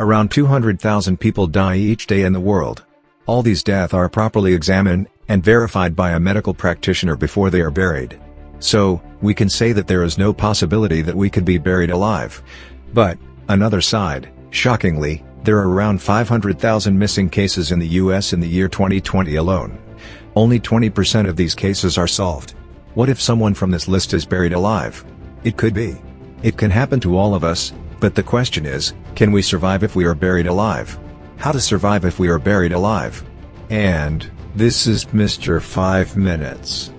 Around 200,000 people die each day in the world. All these deaths are properly examined and verified by a medical practitioner before they are buried. So, we can say that there is no possibility that we could be buried alive. But, another side, shockingly, there are around 500,000 missing cases in the US in the year 2020 alone. Only 20% of these cases are solved. What if someone from this list is buried alive? It could be. It can happen to all of us, but the question is, can we survive if we are buried alive? How to survive if we are buried alive? And, this is Mr. 5 Minutes.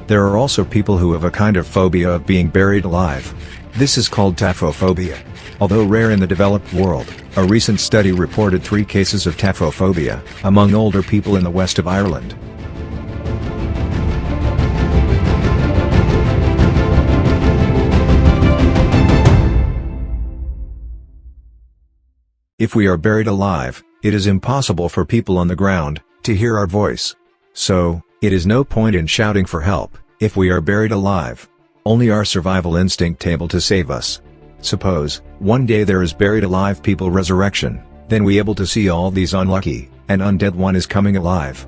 There are also people who have a kind of phobia of being buried alive. This is called taphophobia. Although rare in the developed world, a recent study reported 3 cases of taphophobia among older people in the west of Ireland. If we are buried alive, it is impossible for people on the ground to hear our voice. So, it is no point in shouting for help if we are buried alive. Only our survival instinct able to save us. Suppose, one day there is buried alive people resurrection, then we able to see all these unlucky and undead one is coming alive.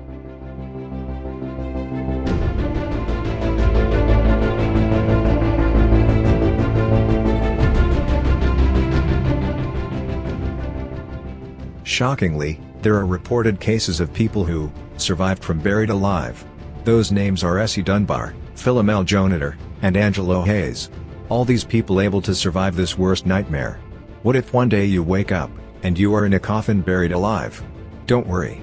Shockingly, there are reported cases of people who survived from buried alive. Those names are Essie Dunbar, Philomel Jonater, and Angelo Hayes. All these people able to survive this worst nightmare. What if one day you wake up, and you are in a coffin buried alive? Don't worry.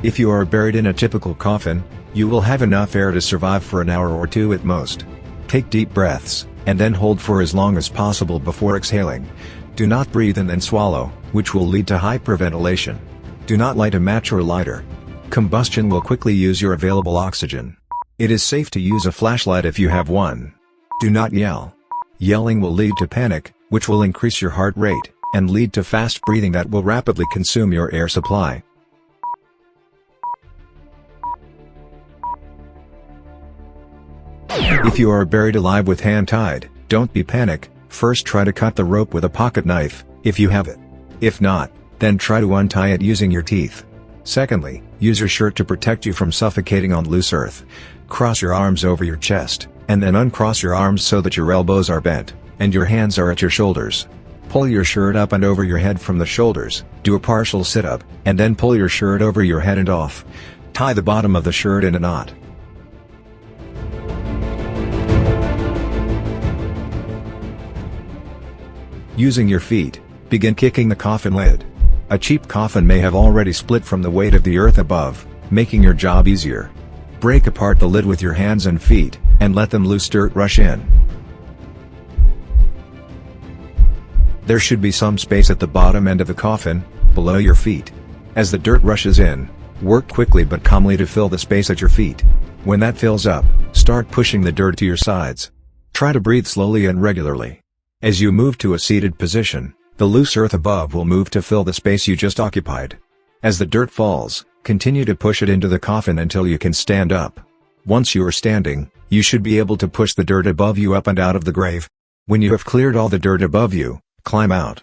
If you are buried in a typical coffin, you will have enough air to survive for an hour or 2 at most. Take deep breaths, and then hold for as long as possible before exhaling. Do not breathe and then swallow, which will lead to hyperventilation. Do not light a match or lighter. Combustion will quickly use your available oxygen. It is safe to use a flashlight if you have one. Do not yell. Yelling will lead to panic, which will increase your heart rate, and lead to fast breathing that will rapidly consume your air supply. If you are buried alive with hand tied, don't be panic. First try to cut the rope with a pocket knife, if you have it. If not, then try to untie it using your teeth. Secondly, use your shirt to protect you from suffocating on loose earth. Cross your arms over your chest, and then uncross your arms so that your elbows are bent, and your hands are at your shoulders. Pull your shirt up and over your head from the shoulders, do a partial sit-up, and then pull your shirt over your head and off. Tie the bottom of the shirt in a knot. Using your feet, begin kicking the coffin lid. A cheap coffin may have already split from the weight of the earth above, making your job easier. Break apart the lid with your hands and feet, and let them loose dirt rush in. There should be some space at the bottom end of the coffin, below your feet. As the dirt rushes in, work quickly but calmly to fill the space at your feet. When that fills up, start pushing the dirt to your sides. Try to breathe slowly and regularly. As you move to a seated position, the loose earth above will move to fill the space you just occupied. As the dirt falls, continue to push it into the coffin until you can stand up. Once you are standing, you should be able to push the dirt above you up and out of the grave. When you have cleared all the dirt above you, climb out.